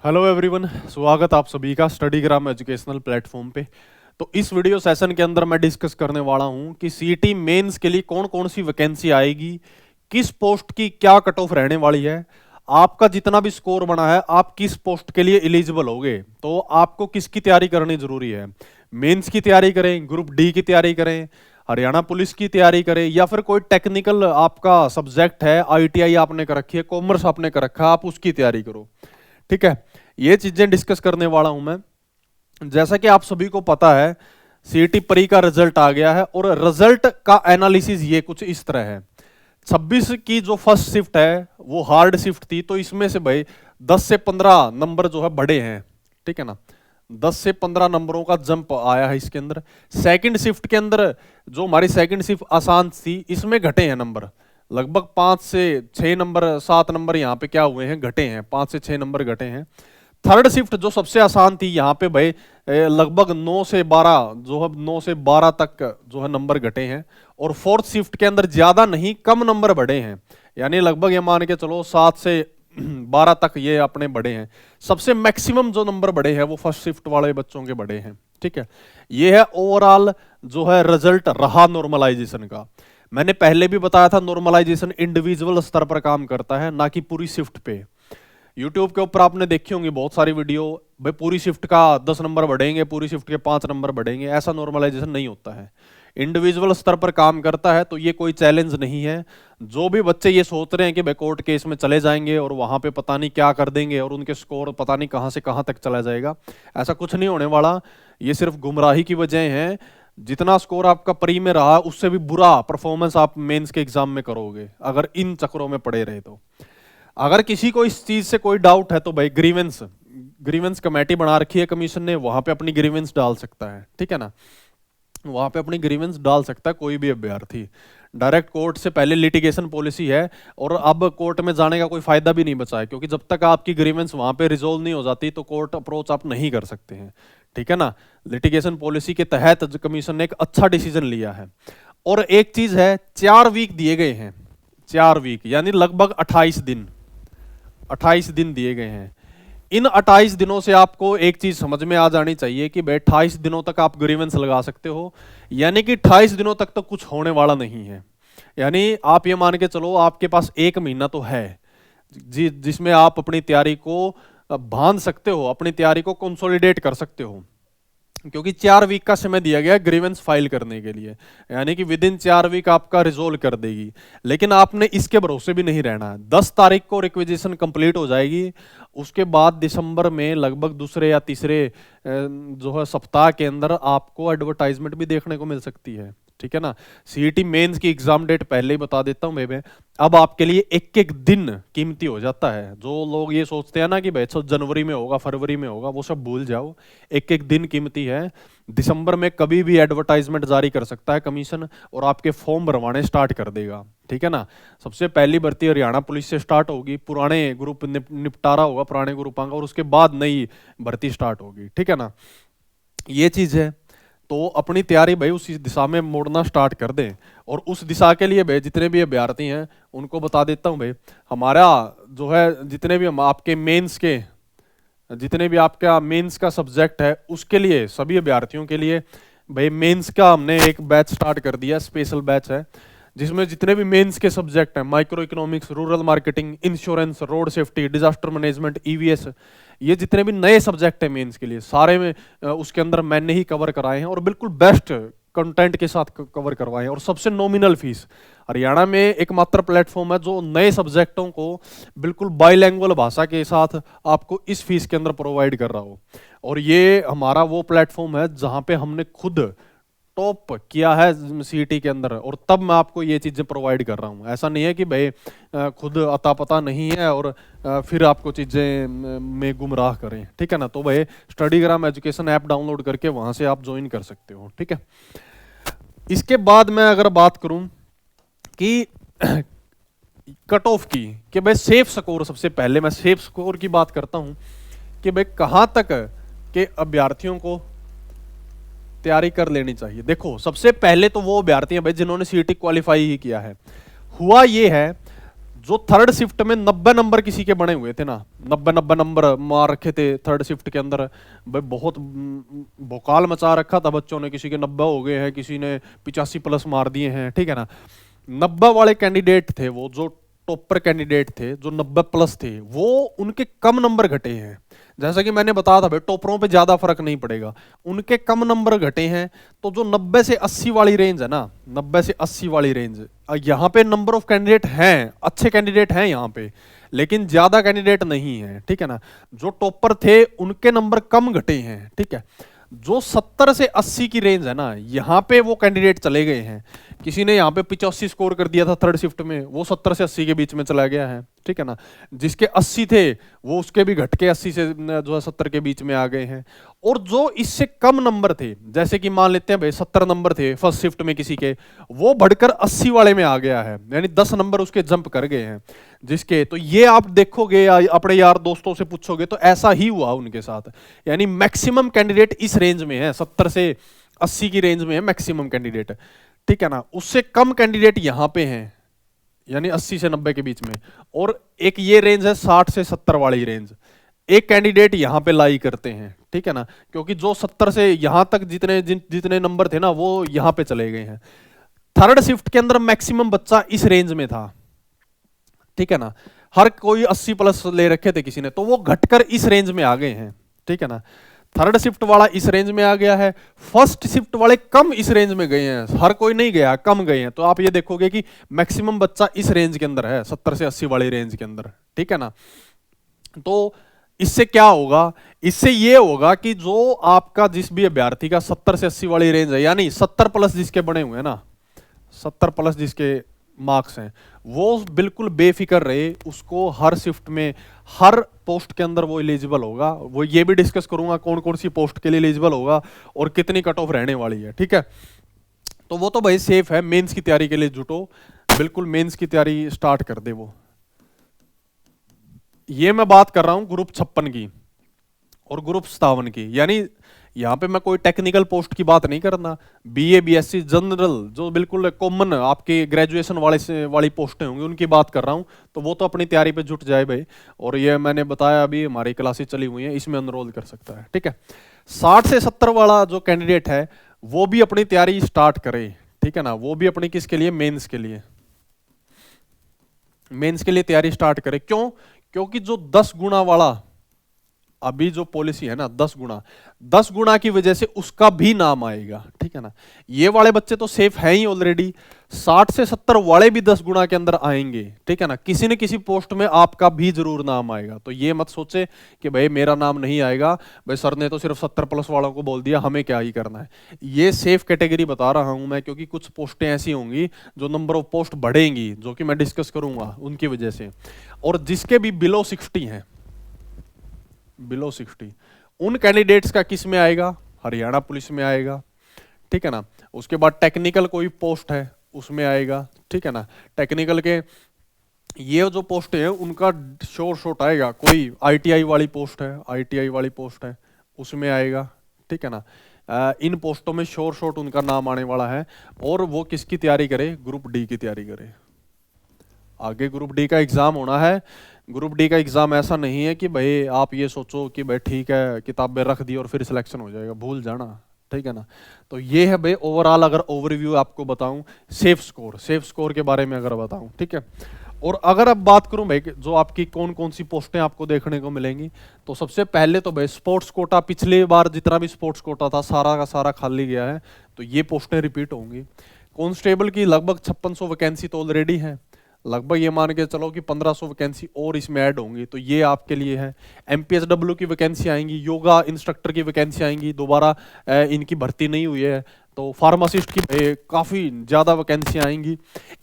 Hello everyone, स्वागत आप सभी का स्टडीग्राम एजुकेशनल प्लेटफॉर्म पे। तो इस वीडियो सेशन के अंदर मैं डिस्कस करने वाला हूं कि सीईटी मेंस के लिए कौन कौन सी वैकेंसी आएगी, किस पोस्ट की क्या कट ऑफ रहने वाली है, आपका जितना भी स्कोर बना है आप किस पोस्ट के लिए एलिजिबल होगे, तो आपको किसकी तैयारी करनी जरूरी है। मेंस की तैयारी करें, ग्रुप डी की तैयारी करें, हरियाणा पुलिस की तैयारी करें, या फिर कोई टेक्निकल आपका सब्जेक्ट है, आईटीआई आपने कर रखी है, कॉमर्स आपने कर रखा है, आप उसकी तैयारी करो। ठीक है, ये चीजें डिस्कस करने वाला हूं मैं। जैसा कि आप सभी को पता है, सीईटी प्री का रिजल्ट आ गया है और रिजल्ट का एनालिसिस ये कुछ इस तरह है। 26 की जो फर्स्ट शिफ्ट है वो हार्ड शिफ्ट थी, तो इसमें से भाई 10 से 15 नंबर जो है बड़े हैं। ठीक है ना, 10 से 15 नंबरों का जंप आया है इसके अंदर। सेकंड शिफ्ट के अंदर जो हमारी सेकंड शिफ्ट आसान थी, इसमें घटे हैं नंबर, लगभग 5 से 6 नंबर, 7 नंबर यहाँ पे क्या हुए हैं, घटे हैं, 5 से 6 नंबर घटे हैं। थर्ड शिफ्ट जो सबसे आसान थी, यहाँ पे भाई लगभग 9 से 12 जो है, 9 से 12 तक जो है नंबर घटे हैं। और फोर्थ शिफ्ट के अंदर ज्यादा नहीं, कम नंबर बढ़े हैं, यानी लगभग ये मान के चलो 7 से 12 तक ये अपने बढ़े हैं। सबसे मैक्सिमम जो नंबर बढ़े हैं वो फर्स्ट शिफ्ट वाले बच्चों के बढ़े हैं। ठीक है, ये है ओवरऑल जो है रिजल्ट रहा नॉर्मलाइजेशन का। मैंने पहले भी बताया था, नॉर्मलाइजेशन इंडिविजुअल स्तर पर काम करता है, ना कि पूरी शिफ्ट पे। यूट्यूब के ऊपर आपने देखी होंगी बहुत सारी वीडियो, भाई पूरी शिफ्ट का 10 नंबर बढ़ेंगे, पूरी शिफ्ट के 5 नंबर बढ़ेंगे, ऐसा नॉर्मलाइजेशन नहीं होता है। इंडिविजुअल स्तर पर काम करता है, तो ये कोई चैलेंज नहीं है। जो भी बच्चे ये सोच रहे हैं कि भाई कोर्ट केस में चले जाएंगे और वहां पे पता नहीं क्या कर देंगे और उनके स्कोर पता नहीं कहां से कहां तक चला जाएगा, ऐसा कुछ नहीं होने वाला। ये सिर्फ गुमराही की वजह है। जितना स्कोर आपका प्री में रहा, उससे भी बुरा परफॉर्मेंस आप मेंस के एग्जाम में करोगे अगर इन चक्रों में पड़े रहे तो। अगर किसी को इस चीज से कोई डाउट है तो भाई ग्रीवेंस ग्रीवेंस कमेटी बना रखी है कमीशन ने, वहां पे अपनी ग्रीवेंस डाल सकता है। ठीक है ना, वहां पे अपनी ग्रीवेंस डाल सकता है कोई भी अभ्यर्थी। डायरेक्ट कोर्ट से पहले लिटिगेशन पॉलिसी है, और अब कोर्ट में जाने का कोई फायदा भी नहीं बचा है, क्योंकि जब तक आपकी ग्रीवेंस वहां पे रिजोल्व नहीं हो जाती तो कोर्ट अप्रोच आप नहीं कर सकते हैं। ठीक है ना, लिटिगेशन पॉलिसी के तहत कमीशन ने एक अच्छा डिसीजन लिया है। और एक चीज है, 4 वीक दिए गए हैं, 4 वीक यानी लगभग 28 दिन, 28 दिन दिए गए हैं। इन 28 दिनों से आपको एक चीज समझ में आ जानी चाहिए कि भाई 28 दिनों तक आप ग्रीवेंस लगा सकते हो, यानी कि 28 दिनों तक तो कुछ होने वाला नहीं है। यानी आप ये मान के चलो आपके पास 1 महीना तो है जिसमें आप अपनी तैयारी को बांध सकते हो, अपनी तैयारी को कंसोलिडेट कर सकते हो, क्योंकि 4 वीक का समय दिया गया ग्रीवेंस फाइल करने के लिए, यानी कि विद इन 4 वीक आपका रिजोल्व कर देगी। लेकिन आपने इसके भरोसे भी नहीं रहना है। 10 तारीख को रिक्विजिशन कंप्लीट हो जाएगी, उसके बाद दिसंबर में लगभग दूसरे या तीसरे जो है सप्ताह के अंदर आपको एडवर्टाइजमेंट भी देखने को मिल सकती है। ठीक है ना, सीईटी मेंस की एग्जाम डेट पहले ही बता देता हूं मैं। अब आपके लिए एक एक दिन कीमती हो जाता है। जो लोग ये सोचते हैं ना कि भाई जनवरी में होगा, फरवरी में होगा, वो सब भूल जाओ। एक एक दिन कीमती है। दिसंबर में कभी भी एडवर्टाइजमेंट जारी कर सकता है कमीशन, और आपके फॉर्म भरवाने स्टार्ट कर देगा। ठीक है ना, सबसे पहली भर्ती हरियाणा पुलिस से स्टार्ट होगी, पुराने ग्रुप निपटारा होगा पुराने ग्रुपों का, और उसके बाद नई भर्ती स्टार्ट होगी। ठीक है ना, ये चीज है। तो अपनी तैयारी भाई उसी दिशा में मोड़ना स्टार्ट कर दें। और उस दिशा के लिए भाई जितने भी अभ्यर्थी हैं उनको बता देता हूं भाई, हमारा जो है जितने भी हम आपके मेंस के, जितने भी आपका मेंस का सब्जेक्ट है, उसके लिए सभी अभ्यर्थियों के लिए भाई मेंस का हमने एक बैच स्टार्ट कर दिया, स्पेशल बैच है, जिसमें जितने भी मेंस के सब्जेक्ट हैं, micro economics, rural marketing, insurance, road safety, disaster management, EVS, ये जितने भी नए सब्जेक्ट हैं मेंस के लिए, सारे में उसके अंदर मैंने ही कवर कराए हैं, और बिल्कुल बेस्ट कंटेंट के साथ कवर करवाए हैं, और सबसे नॉमिनल फीस। हरियाणा में एकमात्र प्लेटफॉर्म है जो नए सब्जेक्टों को बिल्कुल बाइलैंग्वेज भाषा के साथ आपको इस फीस के अंदर प्रोवाइड कर रहा हो। और ये हमारा वो प्लेटफॉर्म है जहां पे हमने खुद टॉप किया है सीईटी के अंदर, और तब मैं आपको ये चीजें प्रोवाइड कर रहा हूँ। ऐसा नहीं है कि भाई खुद अता पता नहीं है और फिर आपको चीजें में गुमराह करें। ठीक है ना, तो भाई स्टडीग्राम एजुकेशन ऐप डाउनलोड करके वहां से आप ज्वाइन कर सकते हो। ठीक है, इसके बाद मैं अगर बात करूं कि कट ऑफ की, कि भाई सेफ स्कोर, सबसे पहले मैं सेफ स्कोर की बात करता हूं कि भाई कहां तक के अभ्यर्थियों को तैयारी कर लेनी चाहिए। देखो, सबसे पहले तो वो अभ्यर्थी हैं भाई जिन्होंने सीईटी क्वालिफाई ही किया है। हुआ ये है, जो थर्ड शिफ्ट में 90 नंबर किसी के बने हुए थे ना, 90 नंबर मार रखे थे थर्ड शिफ्ट के अंदर, भाई बहुत भौकाल मचा रखा था बच्चों ने, किसी के 90 हो गए हैं, किसी ने 85 प्लस मार दिए हैं, ठीक है ना। 90 वाले कैंडिडेट थे वो, जो टॉपर कैंडिडेट थे, जो 90 प्लस थे, वो उनके कम नंबर घटे हैं। जैसा कि मैंने बताया था भाई, टॉपरों पे ज्यादा फर्क नहीं पड़ेगा, उनके कम नंबर घटे हैं। तो जो 90 से 80 वाली रेंज है ना, 90 से 80 वाली रेंज, यहाँ पे नंबर ऑफ कैंडिडेट हैं, अच्छे कैंडिडेट हैं यहाँ पे, लेकिन ज्यादा कैंडिडेट नहीं है, ठीक है ना। जो टॉपर थे उनके नंबर कम घटे हैं, ठीक है। जो 70 से 80 की रेंज है ना, यहाँ पे वो कैंडिडेट चले गए हैं। किसी ने यहाँ पे 85 स्कोर कर दिया था थर्ड शिफ्ट में, वो 70 से 80 के बीच में चला गया है, ठीक है ना। जिसके 80 थे वो उसके भी घट के 80 से जो है 70 के बीच में आ गए हैं। और जो इससे कम नंबर थे, जैसे कि मान लेते हैं भाई 70 नंबर थे फर्स्ट शिफ्ट में किसी के, वो बढ़कर 80 वाले में आ गया है, यानी 10 नंबर उसके जंप कर गए हैं जिसके। तो ये आप देखोगे या अपने यार दोस्तों से पूछोगे तो ऐसा ही हुआ उनके साथ, यानी मैक्सिमम कैंडिडेट इस रेंज में है, 70 से 80 की रेंज में है मैक्सिमम कैंडिडेट, ठीक है ना। उससे कम कैंडिडेट यहां पे हैं, यानी 80 से 90 के बीच में। और एक ये रेंज है 60 से 70 वाली रेंज, एक कैंडिडेट यहां पे लाई करते हैं, ठीक है ना, क्योंकि जो 70 से यहां तक जितने नंबर थे ना, वो यहां पे चले गए हैं। थर्ड शिफ्ट के अंदर मैक्सिमम बच्चा इस रेंज में था, ठीक है ना। हर कोई 80 प्लस ले रखे थे किसी ने, तो वो घटकर इस रेंज में आ गए हैं, ठीक है ना। थर्ड शिफ्ट वाला इस रेंज में आ गया है, फर्स्ट शिफ्ट वाले कम इस रेंज में गए हैं, हर कोई नहीं गया, कम गए हैं। तो आप ये देखोगे कि मैक्सिमम बच्चा इस रेंज के अंदर है, 70 से 80 वाली रेंज के अंदर, ठीक है ना। तो इससे क्या होगा, इससे ये होगा कि जो आपका जिस भी अभ्यर्थी का 70 से 80 वाली रेंज है, यानी 70 प्लस जिसके बने हुए हैं ना, 70 प्लस जिसके मार्क्स हैं, वो बिल्कुल बेफिक्र रहे, उसको हर शिफ्ट में हर पोस्ट के अंदर वो एलिजिबल होगा। वो ये भी डिस्कस करूंगा कौन कौन सी पोस्ट के लिए एलिजिबल होगा और कितनी कट ऑफ रहने वाली है, ठीक है। तो वो तो भाई सेफ है, मेंस की तैयारी के लिए जुटो, बिल्कुल मेंस की तैयारी स्टार्ट कर दे वो। ये मैं बात कर रहा हूं ग्रुप 56 की और ग्रुप 57 की, यानी यहां पे मैं कोई टेक्निकल पोस्ट की बात नहीं करना, बीए बीएससी जनरल जो बिल्कुल कॉमन आपके ग्रेजुएशन वाले से वाली पोस्टें होंगी उनकी बात कर रहा हूं। तो वो तो अपनी तैयारी पे जुट जाए भाई, और ये मैंने बताया अभी हमारी क्लासेस चली हुई हैं, इसमें एनरोल कर सकता है, ठीक है। 60 से 70 वाला जो कैंडिडेट है वो भी अपनी तैयारी स्टार्ट करे, ठीक है ना। वो भी अपनी किसके लिए, मेंस के लिए, मेंस के लिए तैयारी स्टार्ट करे। क्यों? क्योंकि जो 10 गुना वाला अभी जो पॉलिसी है ना, 10 गुना की वजह से उसका भी नाम आएगा, ठीक है ना। ये वाले बच्चे तो सेफ हैं ही ऑलरेडी, 60 से 70 वाले भी 10 गुना के अंदर आएंगे, ठीक है ना। किसी न किसी पोस्ट में आपका भी जरूर नाम आएगा। तो ये मत सोचे कि भाई मेरा नाम नहीं आएगा, भाई सर ने तो सिर्फ 70 प्लस वालों को बोल दिया, हमें क्या ही करना है। ये सेफ कैटेगरी बता रहा हूं मैं, क्योंकि कुछ पोस्टें ऐसी होंगी जो नंबर ऑफ पोस्ट बढ़ेंगी, जो कि मैं डिस्कस करूंगा उनकी वजह से। और जिसके भी बिलो 60 हैं, बिलो 60, उन कैंडिडेट्स का किस में आएगा, हरियाणा पुलिस में आएगा, ठीक है ना। उसके बाद टेक्निकल कोई पोस्ट है उसमें आएगा, ठीक है ना। टेक्निकल के ये जो पोस्ट है उनका शोर शॉट आएगा, कोई आईटीआई वाली पोस्ट है, आईटीआई वाली पोस्ट है उसमें आएगा, ठीक है ना। इन पोस्टों में शोर शॉट उनका नाम आने वाला है। और वो किसकी तैयारी करे, ग्रुप डी की तैयारी करे। आगे ग्रुप डी का एग्जाम होना है। ग्रुप डी का एग्जाम ऐसा नहीं है कि भाई आप ये सोचो कि भाई ठीक है किताबें रख दी और फिर सिलेक्शन हो जाएगा, भूल जाना, ठीक है ना। तो ये है भाई ओवरऑल, अगर ओवरव्यू आपको बताऊं, सेफ स्कोर के बारे में अगर बताऊं, ठीक है। और अगर अब बात करूं भाई जो आपकी कौन कौन सी पोस्टें आपको देखने को मिलेंगी, तो सबसे पहले तो भाई स्पोर्ट्स कोटा, पिछली बार जितना भी स्पोर्ट्स कोटा था सारा का सारा खाली गया है, तो ये पोस्टें रिपीट होंगी। कांस्टेबल की लगभग 5600 वैकेंसी तो ऑलरेडी है, लगभग ये मान के चलो कि 1500 वैकेंसी और इसमें ऐड होंगी, तो ये आपके लिए है। एमपीएसडब्ल्यू की वैकेंसी आएंगी, योगा इंस्ट्रक्टर की वैकेंसी आएंगी, दोबारा इनकी भर्ती नहीं हुई है। तो फार्मासिस्ट की काफ़ी ज़्यादा वैकेंसी आएंगी,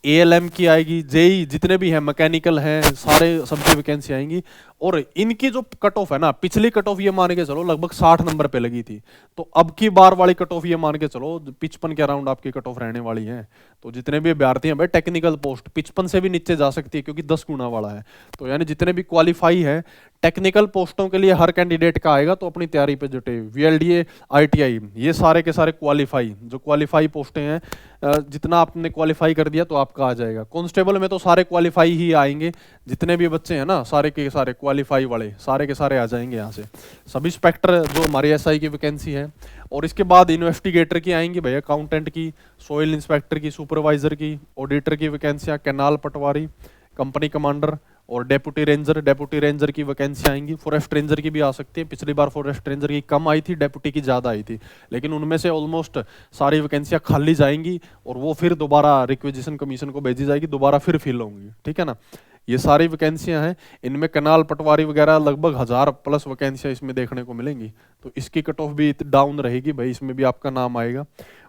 एएलएम की आएगी, जेई जितने भी हैं मैकेनिकल हैं सारे सबकी वैकेंसी आएंगी। और इनकी जो कट ऑफ है ना, पिछली कट ऑफ ये मान के चलो लगभग 60 नंबर पे लगी थी, तो अब की बार वाली कट ऑफ ये मान के चलो 55 के अराउंड आपकी कट ऑफ रहने वाली है। तो जितने भी अभ्यर्थी हैं भाई, टेक्निकल पोस्ट 55 से भी नीचे जा सकती है क्योंकि 10 गुना वाला है। तो यानी जितने भी क्वालिफाई है टेक्निकल पोस्टों के लिए हर कैंडिडेट का आएगा, तो अपनी तैयारी पे जुटे। वीएलडीए, आईटीआई, ये सारे के सारे क्वालिफाई, जो क्वालिफाई पोस्टें हैं जितना आपने क्वालिफाई कर दिया तो आपका आ जाएगा। कांस्टेबल में तो सारे क्वालिफाई ही आएंगे, जितने भी बच्चे हैं ना सारे के सारे क्वालिफाई वाले सारे के सारे आ जाएंगे यहाँ से। सब इंस्पेक्टर जो हमारी एसआई की वैकेंसी है, और इसके बाद इन्वेस्टिगेटर की आएंगी भैया, अकाउंटेंट की, सॉइल इंस्पेक्टर की, सुपरवाइजर की, ऑडिटर की वैकेंसियाँ, कैनाल पटवारी, कंपनी कमांडर और डेप्यूटी रेंजर की वैकेंसी आएंगी। फॉरेस्ट रेंजर की भी आ सकती है, पिछली बार फॉरेस्ट रेंजर की कम आई थी, डेप्यूटी की ज़्यादा आई थी, लेकिन उनमें से ऑलमोस्ट सारी वैकेंसियाँ खाली जाएंगी और वो फिर दोबारा रिक्वेजिशन कमीशन को भेजी जाएगी, दोबारा फिर फिल होंगी, ठीक है ना। ये सारी वैकेंसियां हैं, इनमें कनाल पटवारी वगैरह लगभग 1000+ वैकेंसियां इसमें देखने को मिलेंगी, तो इसकी कट ऑफ भी डाउन रहेगी भाई, इसमें भी आपका नाम आएगा।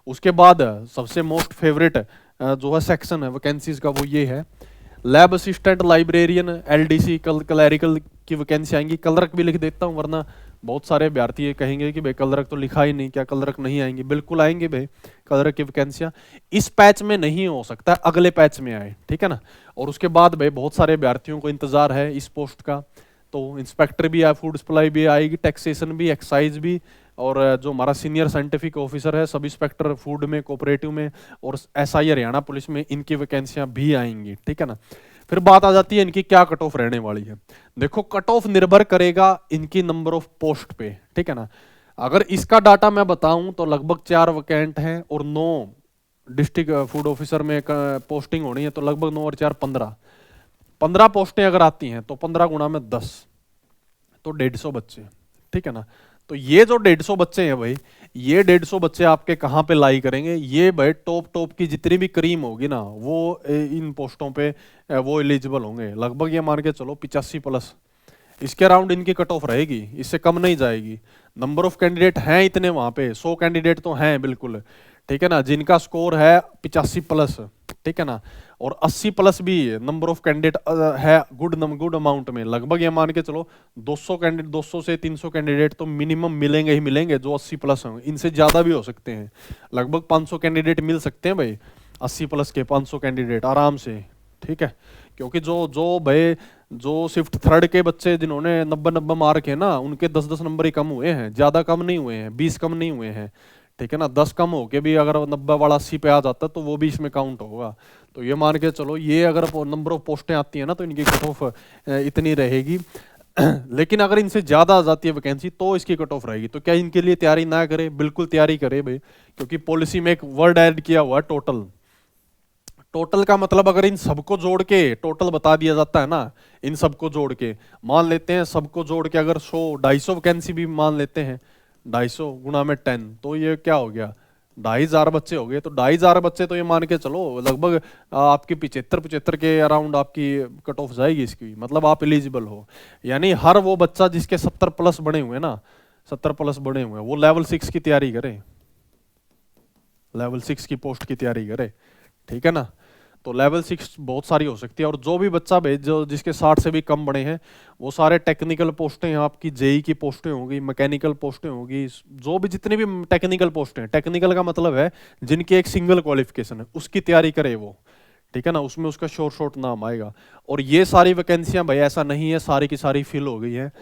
उसके बाद सबसे मोस्ट फेवरेट जो है सेक्शन है वैकेंसीज का, वो ये है lab assistant, librarian, LDC, clerical की वैकेंसी आएंगी। क्लर्क भी लिख देता हूँ, वरना बहुत सारे अभ्यर्थी ये कहेंगे कि भाई क्लर्क तो लिखा ही नहीं, क्या क्लर्क नहीं आएंगे? बिल्कुल आएंगे भाई, क्लर्क की वैकेंसियाँ इस पैच में नहीं हो सकता, अगले पैच में आए, ठीक है ना। और उसके बाद भाई बहुत सारे अभ्यर्थियों को इंतजार है इस पोस्ट का, तो इंस्पेक्टर भी आए, फूड सप्लाई भी आएगी, टैक्सेशन भी, एक्साइज भी, और जो हमारा सीनियर साइंटिफिक ऑफिसर है, सब इंस्पेक्टर फूड में, कोऑपरेटिव में, और एसआई हरियाणा पुलिस में, इनकी वैकेंसियां भी आएंगी, ठीक है ना। फिर बात आ जाती है इनकी क्या कट ऑफ रहने वाली है। देखो कट ऑफ निर्भर करेगा इनकी नंबर ऑफ पोस्ट पे, ठीक है ना। अगर इसका डाटा मैं बताऊं तो लगभग 4 वैकेंट हैं और 9 डिस्ट्रिक्ट फूड ऑफिसर में पोस्टिंग होनी है, तो लगभग 9 और 4 15 पोस्टें अगर आती हैं तो 15 गुणा में 10, तो 150 बच्चे, ठीक है ना। तो ये जो 150 बच्चे हैं भाई, ये 150 बच्चे आपके कहाँ पे लाई करेंगे? ये भाई टॉप की जितनी भी क्रीम होगी ना, वो इन पोस्टों पे वो एलिजिबल होंगे। लगभग ये मान के चलो 85+, इसके अराउंड इनकी कट ऑफ रहेगी, इससे कम नहीं जाएगी। नंबर ऑफ कैंडिडेट हैं इतने वहां पे, 100 कैंडिडेट तो हैं बिल्कुल, ठीक है ना, जिनका स्कोर है 85+, ठीक है ना। और 80+ भी नंबर ऑफ कैंडिडेट है गुड अमाउंट में। लगभग ये मान के चलो 200 कैंडिडेट, 200 से 300 कैंडिडेट तो मिनिमम मिलेंगे ही मिलेंगे जो 80+ होंगे, इनसे ज़्यादा भी हो सकते हैं। लगभग 500 कैंडिडेट मिल सकते हैं भाई, 80+ के 500 कैंडिडेट आराम से, ठीक है। क्योंकि जो जो भाई जो शिफ्ट थर्ड के बच्चे जिन्होंने 90 मार्क है ना, उनके 10 नंबर ही कम हुए हैं, ज़्यादा कम नहीं हुए हैं, 20 कम नहीं हुए हैं, ठीक है ना। 10 कम हो के भी अगर 90 वाला 80 पे आ जाता तो वो भी इसमें काउंट होगा। तो ये मान के चलो, ये अगर नंबर ऑफ पोस्टें आती हैं ना तो इनकी कट ऑफ इतनी रहेगी। लेकिन अगर इनसे ज़्यादा आ जाती है वैकेंसी तो इसकी कट ऑफ रहेगी। तो क्या इनके लिए तैयारी ना करे? बिल्कुल तैयारी करे भाई, क्योंकि पॉलिसी में एक वर्ड ऐड किया हुआ है टोटल। टोटल का मतलब अगर इन सबको जोड़ के टोटल बता दिया जाता है ना, इन सबको जोड़ के मान लेते हैं, सबको जोड़ के अगर 100-250 वैकेंसी भी मान लेते हैं, 250 गुणा में 10, तो ये क्या हो गया? 2500 बच्चे हो गए। तो 2500 बच्चे तो ये मान के चलो लगभग आपकी 75 के अराउंड आपकी कट ऑफ जाएगी इसकी, मतलब आप एलिजिबल हो। यानी हर वो बच्चा जिसके 70+ बने हुए ना, 70+ बने हुए, वो लेवल 6 की तैयारी करे, लेवल 6 की पोस्ट की तैयारी करे, ठीक है ना। तो लेवल 6 बहुत सारी हो सकती है। और जो भी बच्चा भेज जो जिसके 60 से भी कम बड़े हैं, वो सारे टेक्निकल पोस्टें हैं, आपकी जेई की पोस्टें होंगी, मैकेनिकल पोस्टें होंगी, जो भी जितनी भी टेक्निकल पोस्टें हैं, टेक्निकल का मतलब है जिनकी एक सिंगल क्वालिफिकेशन है, उसकी तैयारी करे वो, ठीक है ना। उसमें उसका शॉर्ट नाम आएगा। और ये सारी वैकेंसियां भाई ऐसा नहीं है सारी की सारी फिल हो गई है।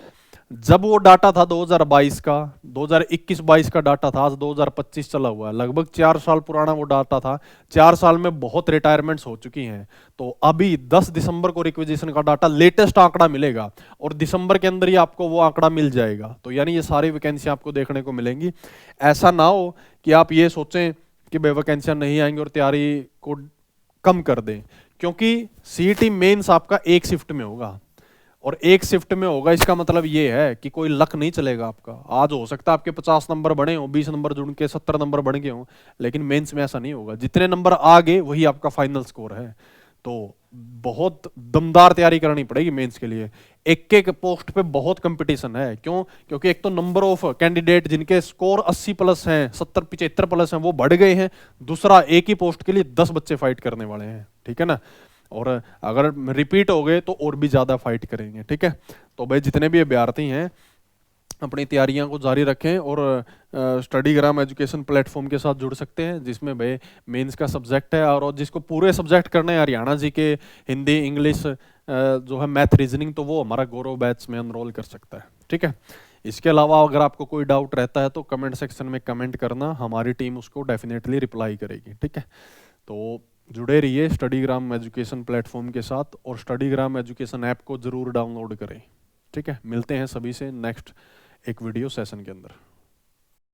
जब वो डाटा था 2022 का, 2021-22 का डाटा था, आज 2025 चला हुआ है, लगभग 4 साल पुराना वो डाटा था। 4 साल में बहुत रिटायरमेंट्स हो चुकी हैं। तो अभी 10 दिसंबर को रिक्वेजिशन का डाटा लेटेस्ट आंकड़ा मिलेगा और दिसंबर के अंदर ही आपको वो आंकड़ा मिल जाएगा। तो यानी ये सारी वैकेंसी आपको देखने को मिलेंगी। ऐसा ना हो कि आप ये सोचें कि भाई वैकेंसियां नहीं आएंगी और तैयारी को कम कर दें, क्योंकि सीईटी मेंस आपका एक शिफ्ट में होगा, और एक शिफ्ट में होगा इसका मतलब ये है कि कोई लक नहीं चलेगा आपका। आज हो सकता है आपके 50 नंबर बढ़े हों, 20 नंबर जुड़ के 70 नंबर बढ़ गए हों, लेकिन मेंस में ऐसा नहीं होगा। जितने नंबर आ गए वही आपका फाइनल स्कोर है। तो बहुत दमदार तैयारी करनी पड़ेगी मेंस के लिए। एक एक पोस्ट पे बहुत कंपटीशन है। क्यों? क्योंकि एक तो नंबर ऑफ कैंडिडेट जिनके स्कोर 80+ हैं, 70-75+ हैं, वो बढ़ गए हैं। दूसरा, एक ही पोस्ट के लिए 10 बच्चे फाइट करने वाले हैं, ठीक है ना। और अगर रिपीट हो गए तो और भी ज्यादा फाइट करेंगे, ठीक है। तो भाई जितने भी अभ्यर्थी हैं अपनी तैयारियां को जारी रखें और स्टडीग्राम एजुकेशन प्लेटफॉर्म के साथ जुड़ सकते हैं, जिसमें भाई मेंस का सब्जेक्ट है और जिसको पूरे सब्जेक्ट करना है हरियाणा जी के, हिंदी, इंग्लिश, जो है मैथ, रीजनिंग, तो वो हमारा गौरव बैच में एनरोल कर सकता है। ठीक है। इसके अलावा अगर आपको कोई डाउट रहता है तो कमेंट सेक्शन में कमेंट करना, हमारी टीम उसको डेफिनेटली रिप्लाई करेगी। ठीक है। तो जुड़े रहिए स्टडीग्राम एजुकेशन प्लेटफॉर्म के साथ और स्टडीग्राम एजुकेशन ऐप को ज़रूर डाउनलोड करें। ठीक है। मिलते हैं सभी से नेक्स्ट एक वीडियो सेशन के अंदर।